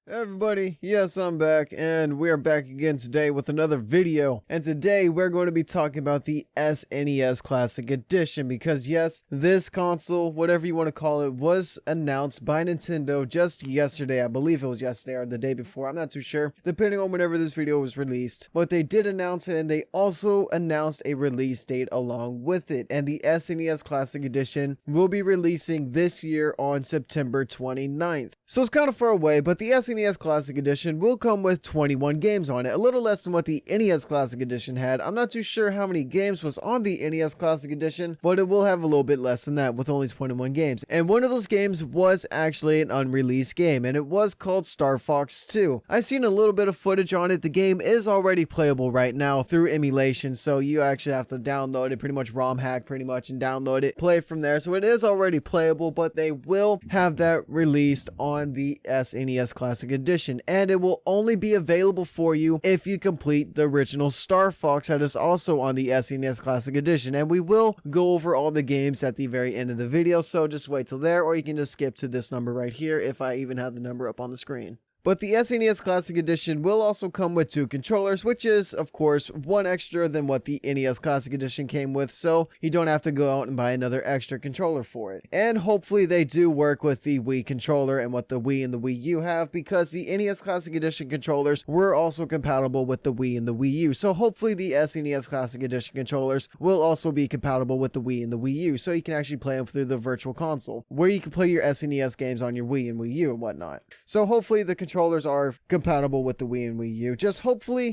Hey everybody, yes, I'm back, and we're back again today with another video. And today we're going to be talking about the SNES Classic Edition, because yes, this console, whatever you want to call it, was announced by Nintendo just yesterday. I believe it was yesterday or the day before, I'm not too sure, depending on whenever this video was released. But they did announce it, and they also announced a release date along with it. And the SNES Classic Edition will be releasing this year on September 29th. So it's kind of far away, but the SNES Classic Edition will come with 21 games on it, a little less than what the NES Classic Edition had. I'm not too sure how many games was on the NES Classic Edition, but it will have a little bit less than that with only 21 games. And one of those games was actually an unreleased game, and it was called Star Fox 2. I've seen a little bit of footage on it. The game is already playable right now through emulation, so you actually have to download it, pretty much ROM hack pretty much, and download it, play from there. So it is already playable, but they will have that released on the SNES Classic Edition, and it will only be available for you if you complete the original Star Fox that is also on the SNES Classic Edition. And we will go over all the games at the very end of the video, so just wait till there, or you can just skip to this number right here if I even have the number up on the screen. But the SNES Classic Edition will also come with 2 controllers, which is, of course, one extra than what the NES Classic Edition came with, so you don't have to go out and buy another extra controller for it. And hopefully they do work with the Wii controller and what the Wii and the Wii U have, because the NES Classic Edition controllers were also compatible with the Wii and the Wii U. So hopefully the SNES Classic Edition controllers will also be compatible with the Wii and the Wii U, so you can actually play them through the virtual console, where you can play your SNES games on your Wii and Wii U and whatnot. So hopefully the controllers are compatible with the Wii and Wii U. Just hopefully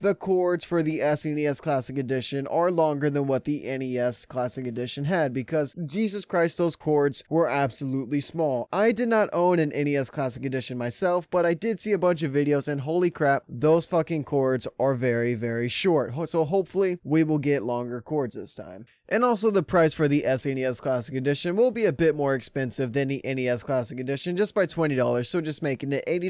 the cords for the SNES Classic Edition are longer than what the NES Classic Edition had, because Jesus Christ, those cords were absolutely small. I did not own an NES Classic Edition myself, but I did see a bunch of videos, and holy crap, those fucking cords are very, very short. So hopefully we will get longer cords this time. And also the price for the SNES Classic Edition will be a bit more expensive than the NES Classic Edition, just by $20, so just making it $80.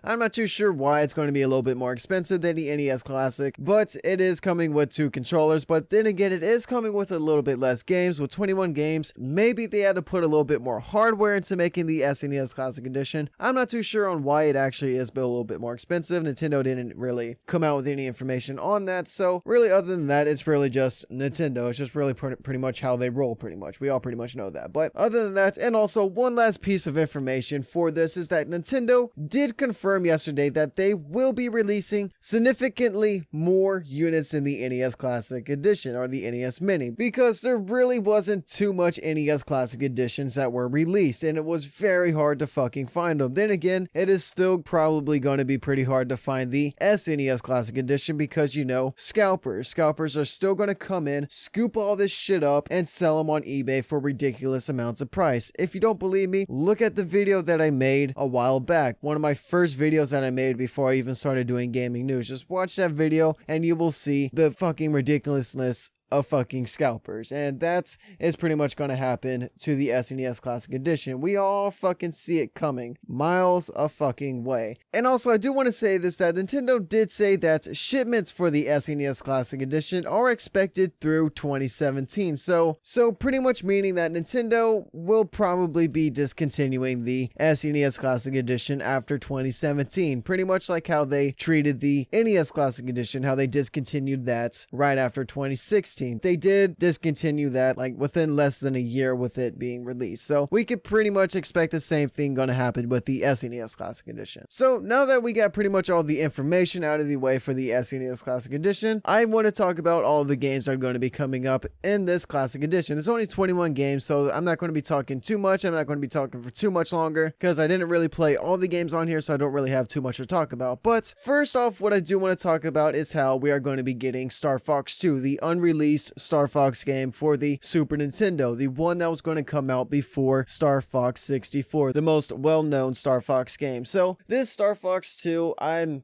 I'm not too sure why it's going to be a little bit more expensive than the NES Classic, but it is coming with 2 controllers. But then again, it is coming with a little bit less games, with 21 games. Maybe they had to put a little bit more hardware into making the SNES Classic Edition. I'm not too sure on why it actually is a little bit more expensive. Nintendo didn't really come out with any information on that, so really other than that, it's really just Nintendo. It's just really pretty much how they roll, pretty much. We all pretty much know that. But other than that, and also one last piece of information for this is that Nintendo did confirm yesterday that they will be releasing significantly more units in the NES Classic Edition, or the NES Mini, because there really wasn't too much NES Classic Editions that were released, and it was very hard to fucking find them. Then again, it is still probably going to be pretty hard to find the SNES Classic Edition, because, you know, scalpers are still going to come in, scoop all this shit up, and sell them on eBay for ridiculous amounts of price. If you don't believe me, look at the video that I made a while back, one of my first videos that I made before I even started doing gaming news. Just watch that video and you will see the fucking ridiculousness of fucking scalpers, and that is pretty much going to happen to the SNES Classic Edition. We all fucking see it coming miles a fucking way. And also, I do want to say this, that Nintendo did say that shipments for the SNES Classic Edition are expected through 2017, so pretty much meaning that Nintendo will probably be discontinuing the SNES Classic Edition after 2017, pretty much like how they treated the NES Classic Edition, how they discontinued that right after 2016. They did discontinue that like within less than a year with it being released. So we could pretty much expect the same thing going to happen with the SNES Classic Edition. So now that we got pretty much all the information out of the way for the SNES Classic Edition, I want to talk about all of the games that are going to be coming up in this Classic Edition. There's only 21 games, so I'm not going to be talking too much. I'm not going to be talking for too much longer, because I didn't really play all the games on here, so I don't really have too much to talk about. But first off, what I do want to talk about is how we are going to be getting Star Fox 2, the unreleased Star Fox game for the Super Nintendo, the one that was going to come out before Star Fox 64, the most well-known Star Fox game. So this Star Fox 2,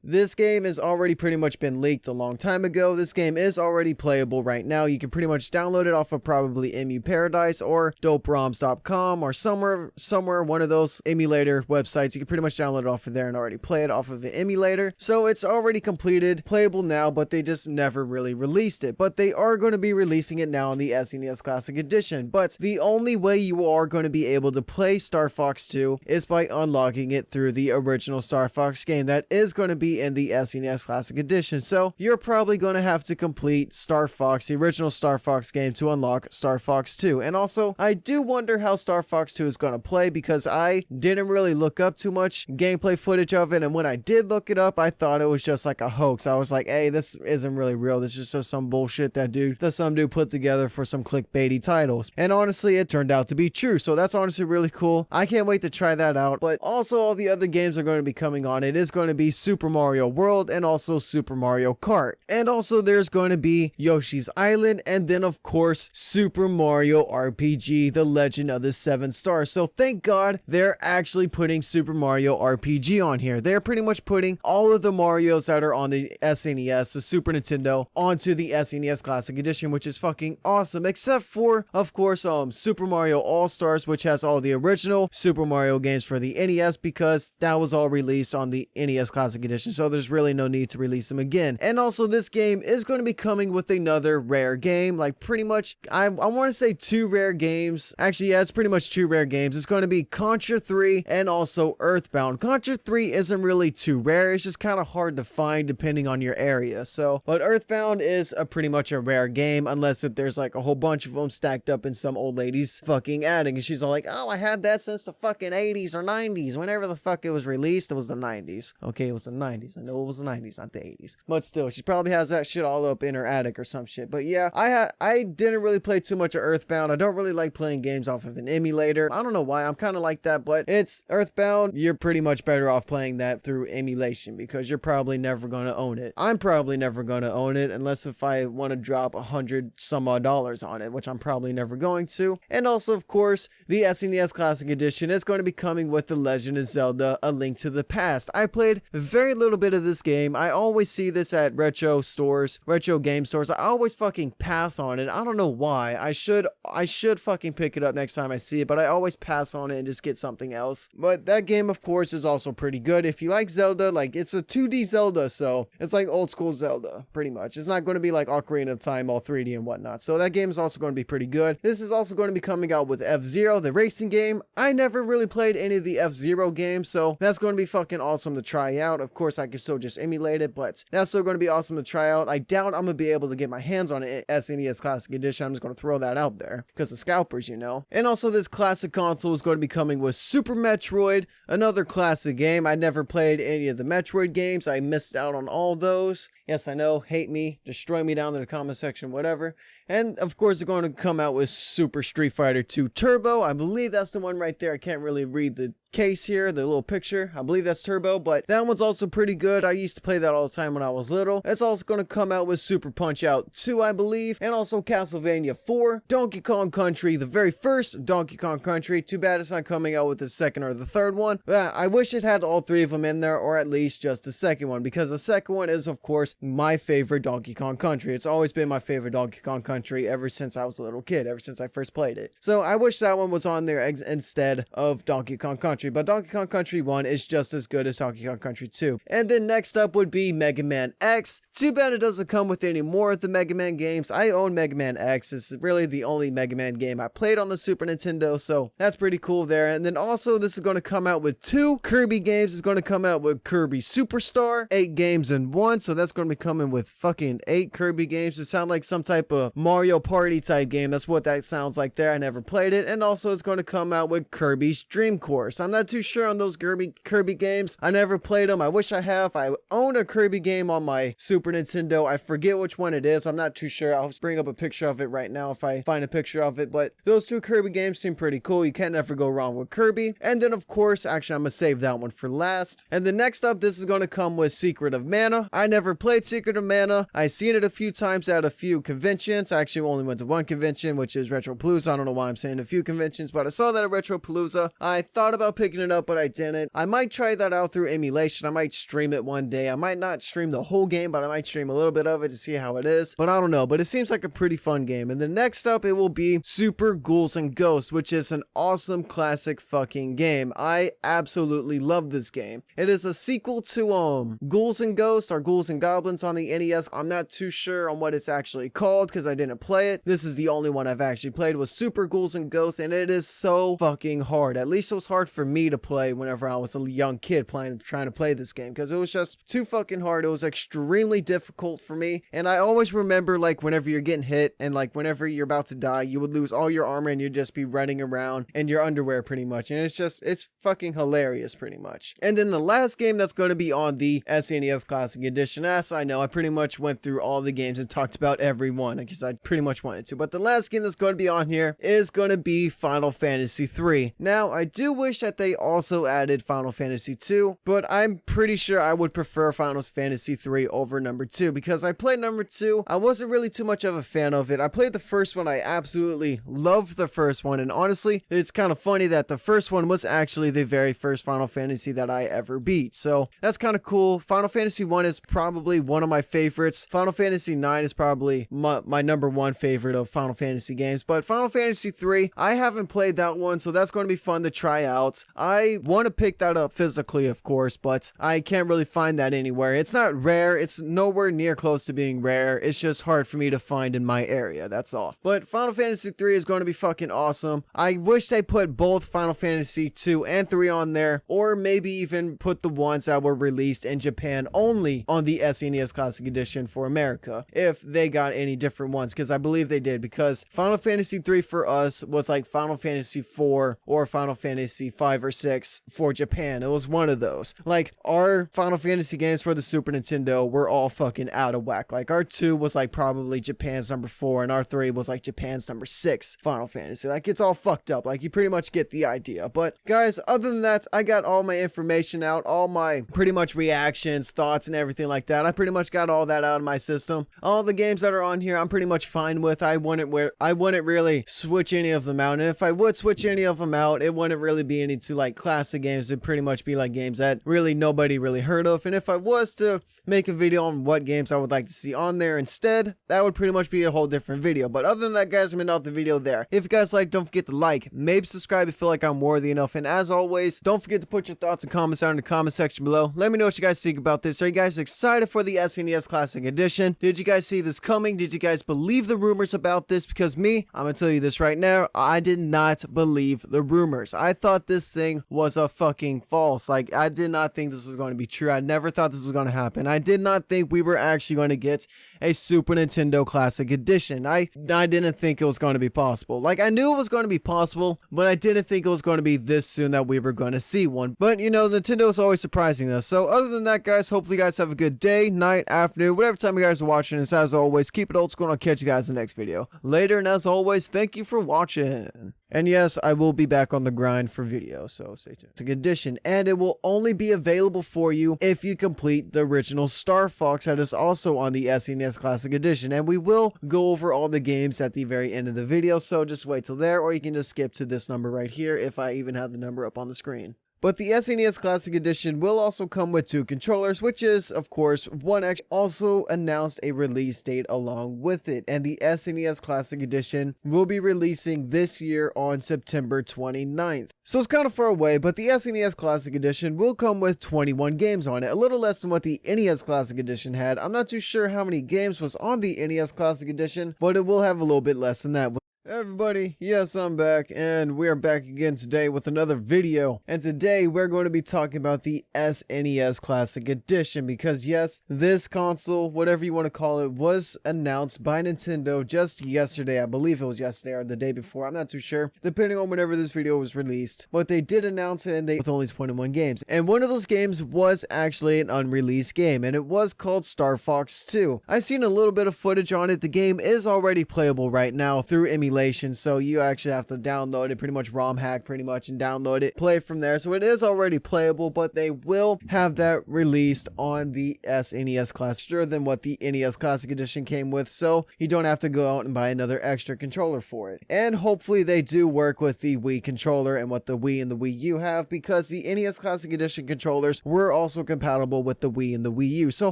this game has already pretty much been leaked a long time ago. This game is already playable right now. You can pretty much download it off of probably Emu Paradise or doperoms.com or somewhere one of those emulator websites. You can pretty much download it off of there and already play it off of an emulator. So it's already completed, playable now, but they just never really released it. But they are going to to be releasing it now in the SNES Classic Edition, but the only way you are going to be able to play Star Fox 2 is by unlocking it through the original Star Fox game that is going to be in the SNES Classic Edition. So you're probably going to have to complete Star Fox, the original Star Fox game, to unlock Star Fox 2. And also, I do wonder how Star Fox 2 is going to play, because I didn't really look up too much gameplay footage of it, and when I did look it up, I thought it was just like a hoax. I was like, hey, this isn't really real. This is just some bullshit that some dude put together for some clickbaity titles. And honestly, it turned out to be true, so that's honestly really cool. I can't wait to try that out. But also, all the other games are going to be coming on. It is going to be Super Mario World and also Super Mario Kart. And also, there's going to be Yoshi's Island, and then of course Super Mario RPG, The Legend of the Seven Stars. So thank God they're actually putting Super Mario RPG on here. They're pretty much putting all of the Marios that are on the SNES, the Super Nintendo, onto the SNES Classic Edition, which is fucking awesome, except for, of course, Super Mario All-Stars, which has all the original Super Mario games for the NES, because that was all released on the NES Classic Edition, so there's really no need to release them again. And also, this game is going to be coming with another rare game, like pretty much, I want to say 2 rare games. Actually, yeah, it's pretty much 2 rare games. It's going to be Contra 3 and also Earthbound. Contra 3 isn't really too rare, it's just kind of hard to find depending on your area. So, but Earthbound is pretty much a rare game, unless if there's like a whole bunch of them stacked up in some old lady's fucking attic, and she's all like, oh, I had that since the fucking 80s or 90s, whenever the fuck it was released. It was the 90s. Okay, it was the 90s. I know it was the 90s, not the 80s. But still, she probably has that shit all up in her attic or some shit. But yeah, I didn't really play too much of Earthbound. I don't really like playing games off of an emulator. I don't know why. I'm kind of like that, but it's Earthbound. You're pretty much better off playing that through emulation, because you're probably never going to own it. I'm probably never going to own it unless if I want to drop $100 some odd on it, which I'm probably never going to. And also, of course, the SNES Classic Edition is going to be coming with The Legend of Zelda: A Link to the Past. I played very little bit of this game. I always see this at retro stores, retro game stores. I always fucking pass on it. I don't know why. I should fucking pick it up next time I see it, but I always pass on it and just get something else. But that game, of course, is also pretty good. If you like Zelda, like, it's a 2D Zelda, so it's like old school Zelda, pretty much. It's not going to be like Ocarina of Time, all 3D and whatnot. So that game is also going to be pretty good. This is also going to be coming out with F-Zero, the racing game. I never really played any of the F-Zero games, so that's going to be fucking awesome to try out. Of course, I can still just emulate it, but that's still going to be awesome to try out. I doubt I'm going to be able to get my hands on it SNES Classic Edition. I'm just going to throw that out there because of scalpers, you know. And also, this classic console is going to be coming with Super Metroid, another classic game. I never played any of the Metroid games. I missed out on all those. Yes, I know, hate me, destroy me down in the comment section, whatever. And of course, they're going to come out with Super Street Fighter 2 Turbo. I believe that's the one right there. I can't really read the case here, the little picture. I believe that's Turbo, but that one's also pretty good. I used to play that all the time when I was little. It's also going to come out with Super Punch-Out 2, I believe, and also Castlevania 4, Donkey Kong Country, the very first Donkey Kong Country. Too bad it's not coming out with the second or the third one. But I wish it had all 3 of them in there, or at least just the second one, because the second one is, of course, my favorite Donkey Kong Country. It's always been my favorite Donkey Kong Country ever since I was a little kid, ever since I first played it. So I wish that one was on there instead of Donkey Kong Country, but Donkey Kong Country 1 is just as good as Donkey Kong Country 2. And then next up would be Mega Man X. Too bad it doesn't come with any more of the Mega Man games. I own Mega Man X. It's really the only Mega Man game I played on the Super Nintendo, so that's pretty cool there. And then also, this is going to come out with 2 Kirby games. It's going to come out with Kirby Superstar, 8 games in 1, so that's going to be coming with fucking 8 Kirby games. It sounds like some type of Mario Party type game. That's what that sounds like there. I never played it. And also, it's going to come out with Kirby's Dream Course. I'm not too sure on those Kirby games. I never played them. I wish I have. I own a Kirby game on my Super Nintendo. I forget which one it is. I'm not too sure. I'll bring up a picture of it right now if I find a picture of it. But those 2 Kirby games seem pretty cool. You can't ever go wrong with Kirby. And then, of course, actually, I'm going to save that one for last. And then next up, this is going to come with Secret of Mana. I never played Secret of Mana. I've seen it a few times at a few conventions. I actually only went to one convention, which is Retropalooza. I don't know why I'm saying a few conventions, but I saw that at Retropalooza. I thought about picking it up, but I didn't. I might try that out through emulation. I might stream it one day. I might not stream the whole game, but I might stream a little bit of it to see how it is. But I don't know, but it seems like a pretty fun game. And then next up, it will be Super Ghouls and Ghosts, which is an awesome classic fucking game. I absolutely love this game. It is a sequel to Ghouls and Ghosts or Ghouls and Goblins on the NES. I'm not too sure on what it's actually called because I didn't play it. This is the only one I've actually played, was Super Ghouls and Ghosts, and it is so fucking hard. At least it was hard for me to play whenever I was a young kid trying to play this game, because it was just too fucking hard. It was extremely difficult for me, and I always remember, like, whenever you're getting hit and like whenever you're about to die, you would lose all your armor and you'd just be running around in your underwear pretty much, and it's fucking hilarious pretty much. And then the last game that's going to be on the SNES Classic Edition, as I know, I pretty much went through all the games and talked about every one because I pretty much wanted to, but the last game that's going to be on here is going to be Final Fantasy III. Now, I do wish that they also added Final Fantasy II, but I'm pretty sure I would prefer Final Fantasy III over number 2 because I played number 2. I wasn't really too much of a fan of it. I played the first one. I absolutely loved the first one, and honestly, it's kind of funny that the first one was actually the very first Final Fantasy that I ever beat, so that's kind of cool. Final Fantasy 1 is probably one of my favorites. Final Fantasy 9 is probably my number 1 favorite of Final Fantasy games, but Final Fantasy 3, I haven't played that one, so that's going to be fun to try out. I want to pick that up physically, of course, but I can't really find that anywhere. It's not rare. It's nowhere near close to being rare. It's just hard for me to find in my area. That's all. But Final Fantasy 3 is going to be fucking awesome. I wish they put both Final Fantasy 2 and 3 on there, or maybe even put the ones that were released in Japan only on the SNES Classic Edition for America, if they got any different ones, because I believe they did, because Final Fantasy 3 for us was like Final Fantasy 4 or Final Fantasy 5 or 6 for Japan. It was one of those. Like, our Final Fantasy games for the Super Nintendo were all fucking out of whack. Like, our 2 was like probably Japan's number 4, and our 3 was like Japan's number 6 Final Fantasy. Like, it's all fucked up. Like, you pretty much get the idea. But guys, other than that, I got all my information out, all my pretty much reactions, thoughts, and everything like that. I pretty much got all that out of my system. All the games that are on here, I'm pretty much fine with. I wouldn't really switch any of them out, and if I would switch any of them out, it wouldn't really be any to like classic games. It'd pretty much be like games that really nobody really heard of. And if I was to make a video on what games I would like to see on there instead, that would pretty much be a whole different video. But other than that, guys, I'm ending off the video there. If you guys like, don't forget to like, maybe subscribe if you feel like I'm worthy enough, and as always, don't forget to put your thoughts and comments down in the comment section below. Let me know what you guys think about this. Are you guys excited for the SNES Classic Edition? Did you guys see this coming? Did you guys believe the rumors about this? Because me, I'm gonna tell you this right now, I did not believe the rumors. I thought this thing was a fucking false. Like, I did not think this was going to be true. I never thought this was going to happen. I did not think we were actually going to get a Super Nintendo Classic Edition. I didn't think it was going to be possible. Like, I knew it was going to be possible, but I didn't think it was going to be this soon that we were going to see one. But, you know, Nintendo is always surprising us. So, other than that, guys, hopefully you guys have a good day, night, afternoon, whatever time you guys are watching this. As always, keep it old school, and I'll catch you guys in the next video. Later, and as always, thank you for watching. And yes, I will be back on the grind for video, so stay tuned. It's a good edition, and it will only be available for you if you complete the original Star Fox that is also on the SNES Classic Edition. And we will go over all the games at the very end of the video, so just wait till there, or you can just skip to this number right here if I even have the number up on the screen. But the SNES Classic Edition will also come with 2 controllers, which is, of course, one X. Also announced a release date along with it, and the SNES Classic Edition will be releasing this year on September 29th. So it's kind of far away, but the SNES Classic Edition will come with 21 games on it, a little less than what the NES Classic Edition had. I'm not too sure how many games was on the NES Classic Edition, but it will have a little bit less than that. Everybody, yes, I'm back, and we're back again today with another video, and today we're going to be talking about the SNES Classic Edition, because yes, this console, whatever you want to call it, was announced by Nintendo just yesterday. I believe it was yesterday or the day before, I'm not too sure, depending on whenever this video was released, but they did announce it, and with only 21 games, and one of those games was actually an unreleased game, and it was called Star Fox 2. I've seen a little bit of footage on it. The game is already playable right now through emulation emulation, so you actually have to download it, pretty much ROM hack pretty much, and download it, play from there. So it is already playable, but they will have that released on the SNES Classic than what the NES Classic Edition came with, so you don't have to go out and buy another extra controller for it. And hopefully they do work with the Wii controller and what the Wii and the Wii U have, because the NES Classic Edition controllers were also compatible with the Wii and the Wii U. So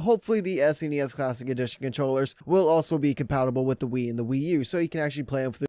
hopefully the SNES Classic Edition controllers will also be compatible with the Wii and the Wii U, so you can actually play them through